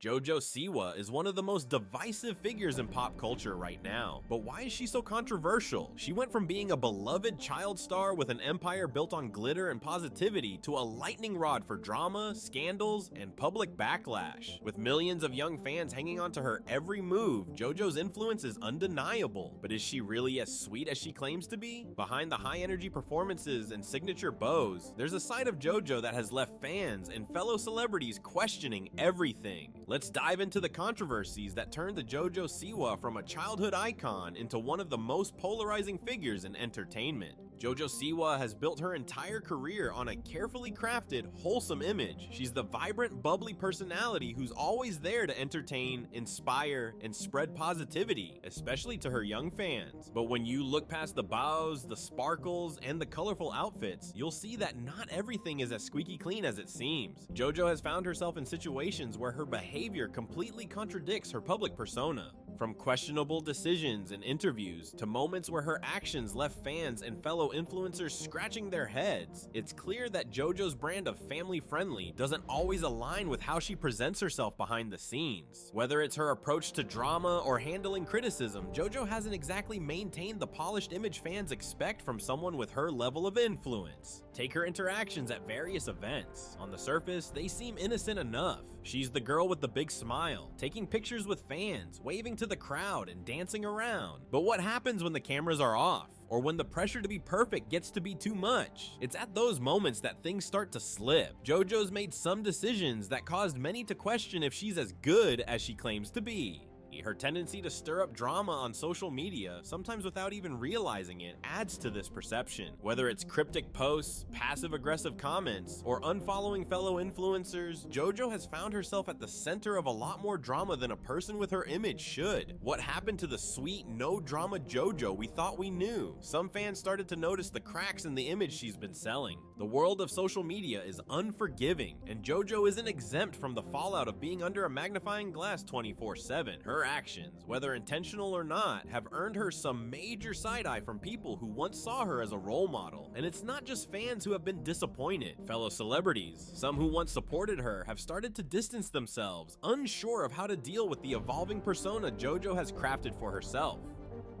Jojo Siwa is one of the most divisive figures in pop culture right now. But why is she so controversial? She went from being a beloved child star with an empire built on glitter and positivity to a lightning rod for drama, scandals, and public backlash. With millions of young fans hanging on to her every move, Jojo's influence is undeniable. But is she really as sweet as she claims to be? Behind the high-energy performances and signature bows, there's a side of Jojo that has left fans and fellow celebrities questioning everything. Let's dive into the controversies that turned the Jojo Siwa from a childhood icon into one of the most polarizing figures in entertainment. Jojo Siwa has built her entire career on a carefully crafted, wholesome image. She's the vibrant, bubbly personality who's always there to entertain, inspire, and spread positivity, especially to her young fans. But when you look past the bows, the sparkles, and the colorful outfits, you'll see that not everything is as squeaky clean as it seems. Jojo has found herself in situations where her behavior completely contradicts her public persona. From questionable decisions in interviews to moments where her actions left fans and fellow influencers scratching their heads, it's clear that Jojo's brand of family-friendly doesn't always align with how she presents herself behind the scenes. Whether it's her approach to drama or handling criticism, Jojo hasn't exactly maintained the polished image fans expect from someone with her level of influence. Take her interactions at various events. On the surface, they seem innocent enough. She's the girl with the big smile, taking pictures with fans, waving to the crowd, and dancing around. But what happens when the cameras are off? Or when the pressure to be perfect gets to be too much? It's at those moments that things start to slip. Jojo's made some decisions that caused many to question if she's as good as she claims to be. Her tendency to stir up drama on social media, sometimes without even realizing it, adds to this perception. Whether it's cryptic posts, passive-aggressive comments, or unfollowing fellow influencers, Jojo has found herself at the center of a lot more drama than a person with her image should. What happened to the sweet, no-drama Jojo we thought we knew? Some fans started to notice the cracks in the image she's been selling. The world of social media is unforgiving, and Jojo isn't exempt from the fallout of being under a magnifying glass 24/7. Her actions, whether intentional or not, have earned her some major side-eye from people who once saw her as a role model. And it's not just fans who have been disappointed. Fellow celebrities, some who once supported her, have started to distance themselves, unsure of how to deal with the evolving persona Jojo has crafted for herself.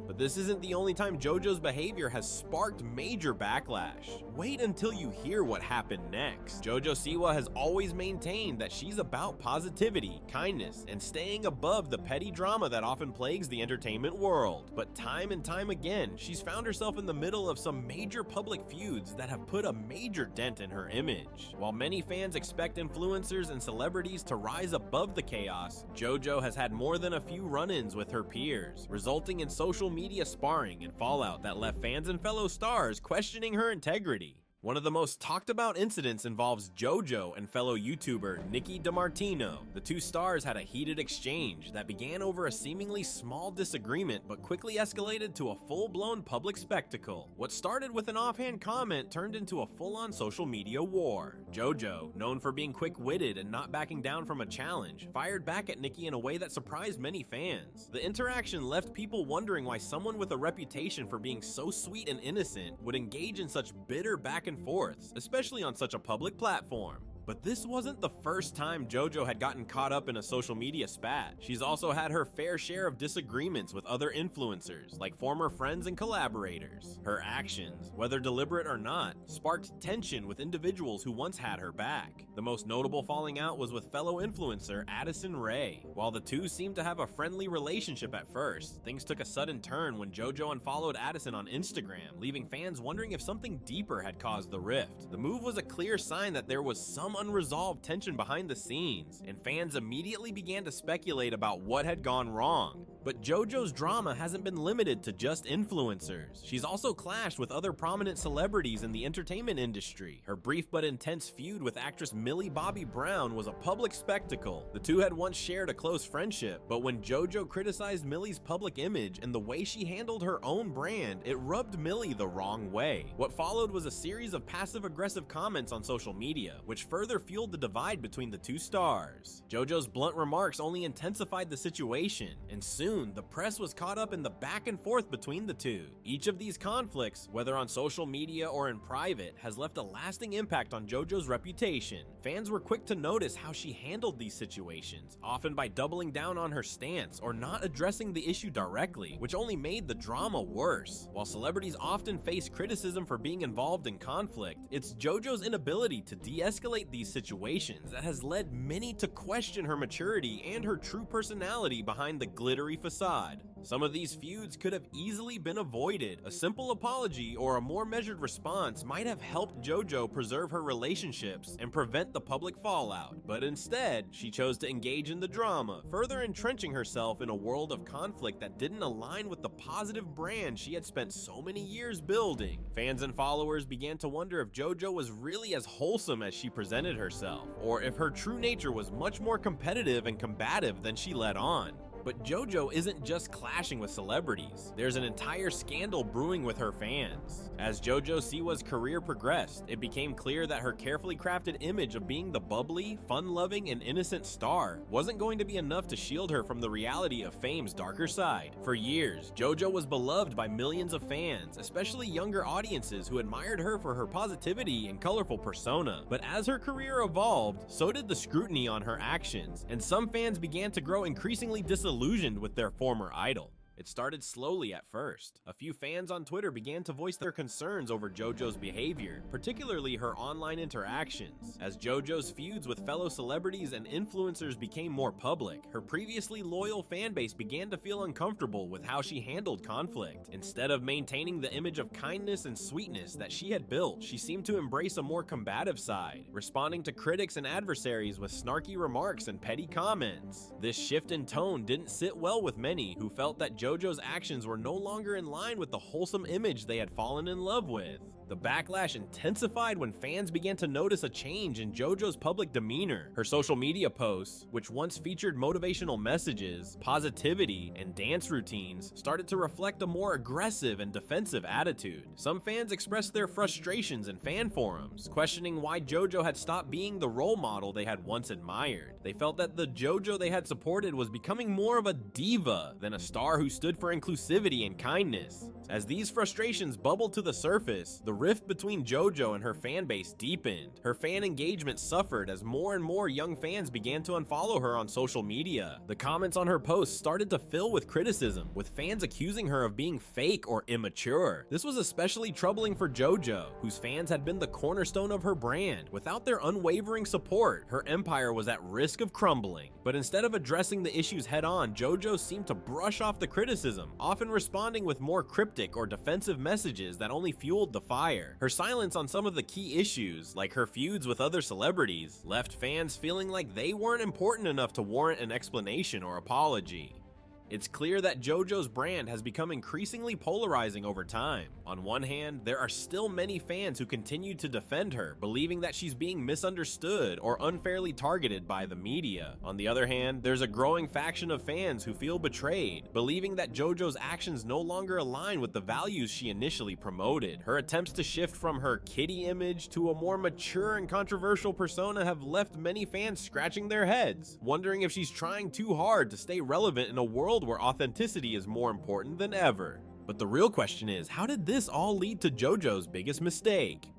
But this isn't the only time Jojo's behavior has sparked major backlash. Wait until you hear what happened next. Jojo Siwa has always maintained that she's about positivity, kindness, and staying above the petty drama that often plagues the entertainment world. But time and time again, she's found herself in the middle of some major public feuds that have put a major dent in her image. While many fans expect influencers and celebrities to rise above the chaos, Jojo has had more than a few run-ins with her peers, resulting in social media sparring and fallout that left fans and fellow stars questioning her integrity. One of the most talked about incidents involves Jojo and fellow YouTuber Nikki DiMartino. The two stars had a heated exchange that began over a seemingly small disagreement but quickly escalated to a full-blown public spectacle. What started with an offhand comment turned into a full-on social media war. Jojo, known for being quick-witted and not backing down from a challenge, fired back at Nikki in a way that surprised many fans. The interaction left people wondering why someone with a reputation for being so sweet and innocent would engage in such bitter back and forths, especially on such a public platform. But this wasn't the first time Jojo had gotten caught up in a social media spat. She's also had her fair share of disagreements with other influencers, like former friends and collaborators. Her actions, whether deliberate or not, sparked tension with individuals who once had her back. The most notable falling out was with fellow influencer Addison Rae. While the two seemed to have a friendly relationship at first, things took a sudden turn when Jojo unfollowed Addison on Instagram, leaving fans wondering if something deeper had caused the rift. The move was a clear sign that there was some unresolved tension behind the scenes, and fans immediately began to speculate about what had gone wrong. But Jojo's drama hasn't been limited to just influencers. She's also clashed with other prominent celebrities in the entertainment industry. Her brief but intense feud with actress Millie Bobby Brown was a public spectacle. The two had once shared a close friendship, but when Jojo criticized Millie's public image and the way she handled her own brand, it rubbed Millie the wrong way. What followed was a series of passive-aggressive comments on social media, which further fueled the divide between the two stars. Jojo's blunt remarks only intensified the situation, and soon soon, the press was caught up in the back and forth between the two. Each of these conflicts, whether on social media or in private, has left a lasting impact on JoJo's reputation. Fans were quick to notice how she handled these situations, often by doubling down on her stance or not addressing the issue directly, which only made the drama worse. While celebrities often face criticism for being involved in conflict, it's JoJo's inability to de-escalate these situations that has led many to question her maturity and her true personality behind the glittery facade. Some of these feuds could have easily been avoided. A simple apology or a more measured response might have helped JoJo preserve her relationships and prevent the public fallout, but instead, she chose to engage in the drama, further entrenching herself in a world of conflict that didn't align with the positive brand she had spent so many years building. Fans and followers began to wonder if JoJo was really as wholesome as she presented herself, or if her true nature was much more competitive and combative than she let on. But JoJo isn't just clashing with celebrities. There's an entire scandal brewing with her fans. As Jojo Siwa's career progressed, it became clear that her carefully crafted image of being the bubbly, fun-loving, and innocent star wasn't going to be enough to shield her from the reality of fame's darker side. For years, JoJo was beloved by millions of fans, especially younger audiences who admired her for her positivity and colorful persona. But as her career evolved, so did the scrutiny on her actions, and some fans began to grow increasingly disillusioned with their former idol. It started slowly at first. A few fans on Twitter began to voice their concerns over JoJo's behavior, particularly her online interactions. As JoJo's feuds with fellow celebrities and influencers became more public, her previously loyal fanbase began to feel uncomfortable with how she handled conflict. Instead of maintaining the image of kindness and sweetness that she had built, she seemed to embrace a more combative side, responding to critics and adversaries with snarky remarks and petty comments. This shift in tone didn't sit well with many who felt that JoJo's actions were no longer in line with the wholesome image they had fallen in love with. The backlash intensified when fans began to notice a change in JoJo's public demeanor. Her social media posts, which once featured motivational messages, positivity, and dance routines, started to reflect a more aggressive and defensive attitude. Some fans expressed their frustrations in fan forums, questioning why JoJo had stopped being the role model they had once admired. They felt that the JoJo they had supported was becoming more of a diva than a star who stood for inclusivity and kindness. As these frustrations bubbled to the surface, the rift between JoJo and her fan base deepened. Her fan engagement suffered as more and more young fans began to unfollow her on social media. The comments on her posts started to fill with criticism, with fans accusing her of being fake or immature. This was especially troubling for JoJo, whose fans had been the cornerstone of her brand. Without their unwavering support, her empire was at risk of crumbling. But instead of addressing the issues head-on, JoJo seemed to brush off the criticism, often responding with more cryptic or defensive messages that only fueled the fire. Her silence on some of the key issues, like her feuds with other celebrities, left fans feeling like they weren't important enough to warrant an explanation or apology. It's clear that JoJo's brand has become increasingly polarizing over time. On one hand, there are still many fans who continue to defend her, believing that she's being misunderstood or unfairly targeted by the media. On the other hand, there's a growing faction of fans who feel betrayed, believing that JoJo's actions no longer align with the values she initially promoted. Her attempts to shift from her kiddie image to a more mature and controversial persona have left many fans scratching their heads, wondering if she's trying too hard to stay relevant in a world where authenticity is more important than ever. But the real question is, how did this all lead to JoJo's biggest mistake?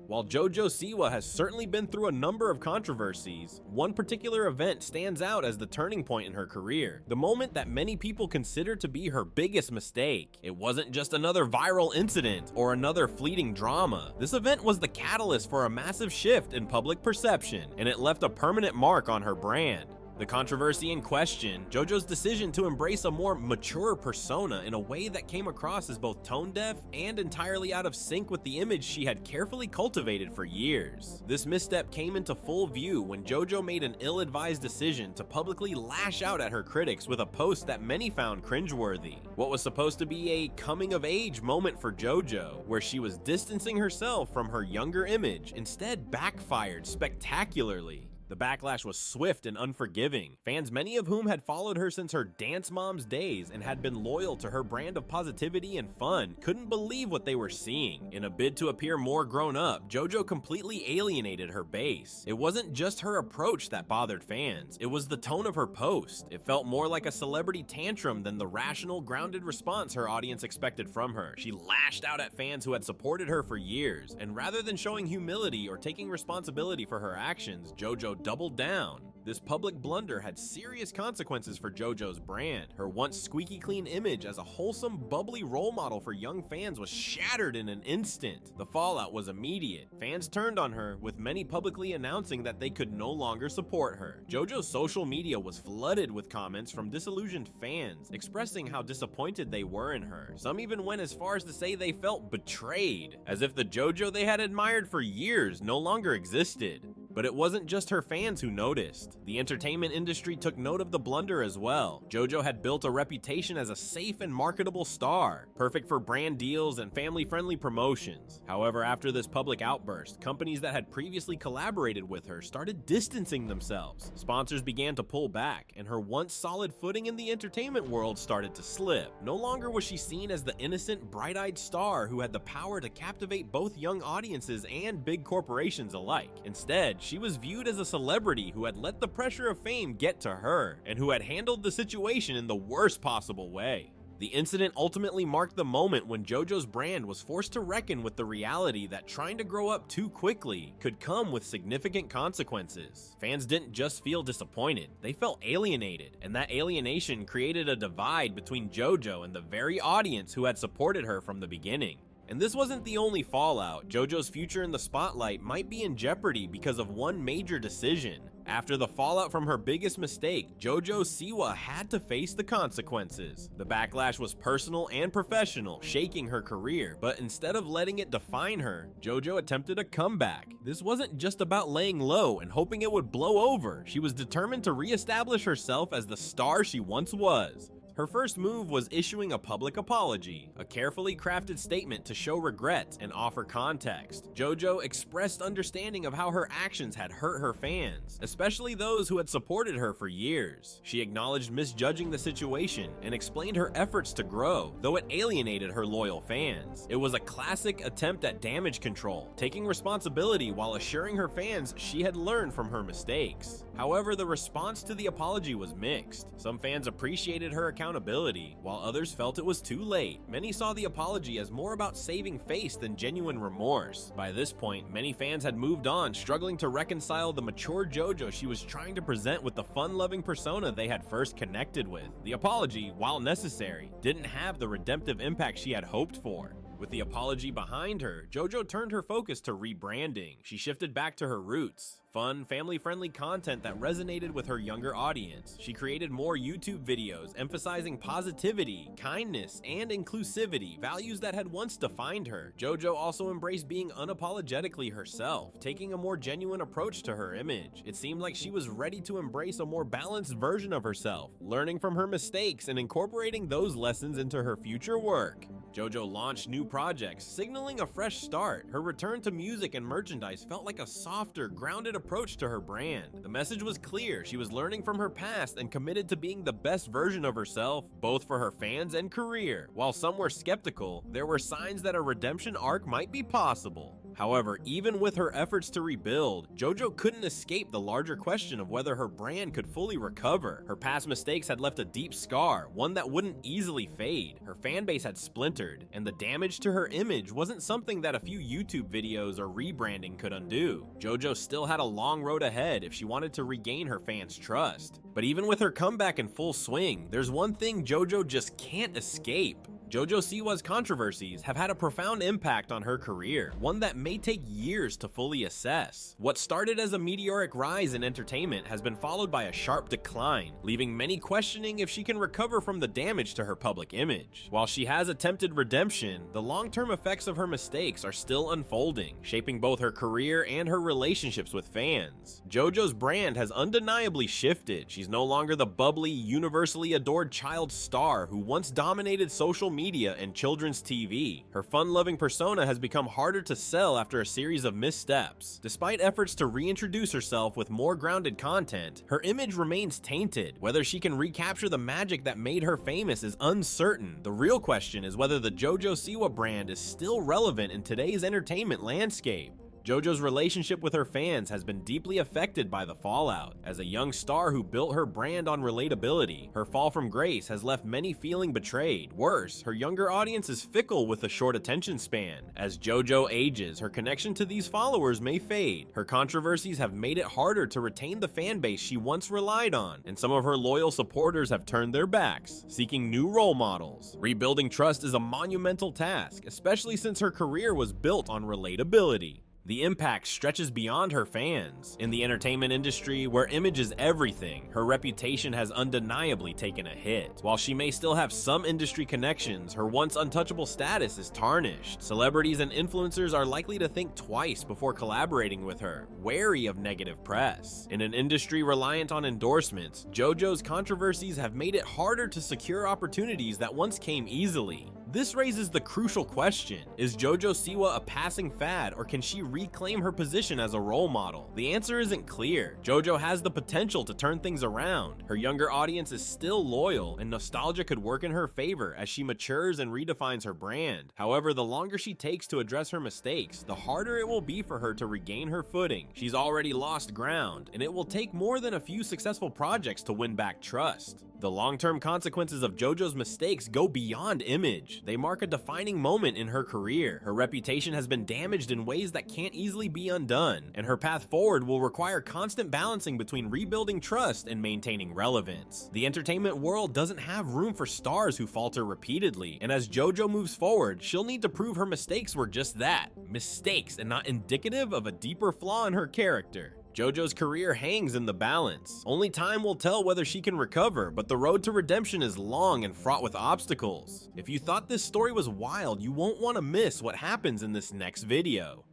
While Jojo Siwa has certainly been through a number of controversies, one particular event stands out as the turning point in her career, the moment that many people consider to be her biggest mistake. It wasn't just another viral incident or another fleeting drama. This event was the catalyst for a massive shift in public perception, and it left a permanent mark on her brand. The controversy in question, JoJo's decision to embrace a more mature persona in a way that came across as both tone-deaf and entirely out of sync with the image she had carefully cultivated for years. This misstep came into full view when JoJo made an ill-advised decision to publicly lash out at her critics with a post that many found cringeworthy. What was supposed to be a coming-of-age moment for JoJo, where she was distancing herself from her younger image, instead backfired spectacularly. The backlash was swift and unforgiving. Fans, many of whom had followed her since her Dance Moms days and had been loyal to her brand of positivity and fun, couldn't believe what they were seeing. In a bid to appear more grown up, Jojo completely alienated her base. It wasn't just her approach that bothered fans, it was the tone of her post. It felt more like a celebrity tantrum than the rational, grounded response her audience expected from her. She lashed out at fans who had supported her for years, and rather than showing humility or taking responsibility for her actions, Jojo doubled down. This public blunder had serious consequences for JoJo's brand. Her once squeaky clean image as a wholesome, bubbly role model for young fans was shattered in an instant. The fallout was immediate. Fans turned on her, with many publicly announcing that they could no longer support her. JoJo's social media was flooded with comments from disillusioned fans, expressing how disappointed they were in her. Some even went as far as to say they felt betrayed, as if the JoJo they had admired for years no longer existed. But it wasn't just her fans who noticed. The entertainment industry took note of the blunder as well. JoJo had built a reputation as a safe and marketable star, perfect for brand deals and family-friendly promotions. However, after this public outburst, companies that had previously collaborated with her started distancing themselves. Sponsors began to pull back, and her once solid footing in the entertainment world started to slip. No longer was she seen as the innocent, bright-eyed star who had the power to captivate both young audiences and big corporations alike. Instead, she was viewed as a celebrity who had let the pressure of fame get to her, and who had handled the situation in the worst possible way. The incident ultimately marked the moment when JoJo's brand was forced to reckon with the reality that trying to grow up too quickly could come with significant consequences. Fans didn't just feel disappointed, they felt alienated, and that alienation created a divide between JoJo and the very audience who had supported her from the beginning. And this wasn't the only fallout. JoJo's future in the spotlight might be in jeopardy because of one major decision. After the fallout from her biggest mistake, Jojo Siwa had to face the consequences. The backlash was personal and professional, shaking her career, but instead of letting it define her, Jojo attempted a comeback. This wasn't just about laying low and hoping it would blow over. She was determined to reestablish herself as the star she once was. Her first move was issuing a public apology, a carefully crafted statement to show regret and offer context. JoJo expressed understanding of how her actions had hurt her fans, especially those who had supported her for years. She acknowledged misjudging the situation and explained her efforts to grow, though it alienated her loyal fans. It was a classic attempt at damage control, taking responsibility while assuring her fans she had learned from her mistakes. However, the response to the apology was mixed. Some fans appreciated her accountability, while others felt it was too late. Many saw the apology as more about saving face than genuine remorse. By this point, many fans had moved on, struggling to reconcile the mature JoJo she was trying to present with the fun-loving persona they had first connected with. The apology, while necessary, didn't have the redemptive impact she had hoped for. With the apology behind her, JoJo turned her focus to rebranding. She shifted back to her roots. Fun, family-friendly content that resonated with her younger audience. She created more YouTube videos emphasizing positivity, kindness, and inclusivity, values that had once defined her. JoJo also embraced being unapologetically herself, taking a more genuine approach to her image. It seemed like she was ready to embrace a more balanced version of herself, learning from her mistakes and incorporating those lessons into her future work. JoJo launched new projects, signaling a fresh start. Her return to music and merchandise felt like a softer, grounded approach to her brand. The message was clear. She was learning from her past and committed to being the best version of herself, both for her fans and career. While some were skeptical, there were signs that a redemption arc might be possible. However, even with her efforts to rebuild, JoJo couldn't escape the larger question of whether her brand could fully recover. Her past mistakes had left a deep scar, one that wouldn't easily fade. Her fan base had splintered, and the damage to her image wasn't something that a few YouTube videos or rebranding could undo. JoJo still had a long road ahead if she wanted to regain her fans' trust. But even with her comeback in full swing, there's one thing JoJo just can't escape. Jojo Siwa's controversies have had a profound impact on her career, one that may take years to fully assess. What started as a meteoric rise in entertainment has been followed by a sharp decline, leaving many questioning if she can recover from the damage to her public image. While she has attempted redemption, the long-term effects of her mistakes are still unfolding, shaping both her career and her relationships with fans. JoJo's brand has undeniably shifted. She's no longer the bubbly, universally adored child star who once dominated social media media and children's TV. Her fun-loving persona has become harder to sell after a series of missteps. Despite efforts to reintroduce herself with more grounded content, her image remains tainted. Whether she can recapture the magic that made her famous is uncertain. The real question is whether the Jojo Siwa brand is still relevant in today's entertainment landscape. JoJo's relationship with her fans has been deeply affected by the fallout. As a young star who built her brand on relatability, her fall from grace has left many feeling betrayed. Worse, her younger audience is fickle with a short attention span. As JoJo ages, her connection to these followers may fade. Her controversies have made it harder to retain the fan base she once relied on, and some of her loyal supporters have turned their backs, seeking new role models. Rebuilding trust is a monumental task, especially since her career was built on relatability. The impact stretches beyond her fans. In the entertainment industry, where image is everything, her reputation has undeniably taken a hit. While she may still have some industry connections, her once untouchable status is tarnished. Celebrities and influencers are likely to think twice before collaborating with her, wary of negative press. In an industry reliant on endorsements, JoJo's controversies have made it harder to secure opportunities that once came easily. This raises the crucial question: is Jojo Siwa a passing fad, or can she reclaim her position as a role model? The answer isn't clear. JoJo has the potential to turn things around. Her younger audience is still loyal, and nostalgia could work in her favor as she matures and redefines her brand. However, the longer she takes to address her mistakes, the harder it will be for her to regain her footing. She's already lost ground, and it will take more than a few successful projects to win back trust. The long-term consequences of JoJo's mistakes go beyond image. They mark a defining moment in her career. Her reputation has been damaged in ways that can't easily be undone, and her path forward will require constant balancing between rebuilding trust and maintaining relevance. The entertainment world doesn't have room for stars who falter repeatedly, and as JoJo moves forward, she'll need to prove her mistakes were just that, mistakes, and not indicative of a deeper flaw in her character. JoJo's career hangs in the balance. Only time will tell whether she can recover, but the road to redemption is long and fraught with obstacles. If you thought this story was wild, you won't want to miss what happens in this next video.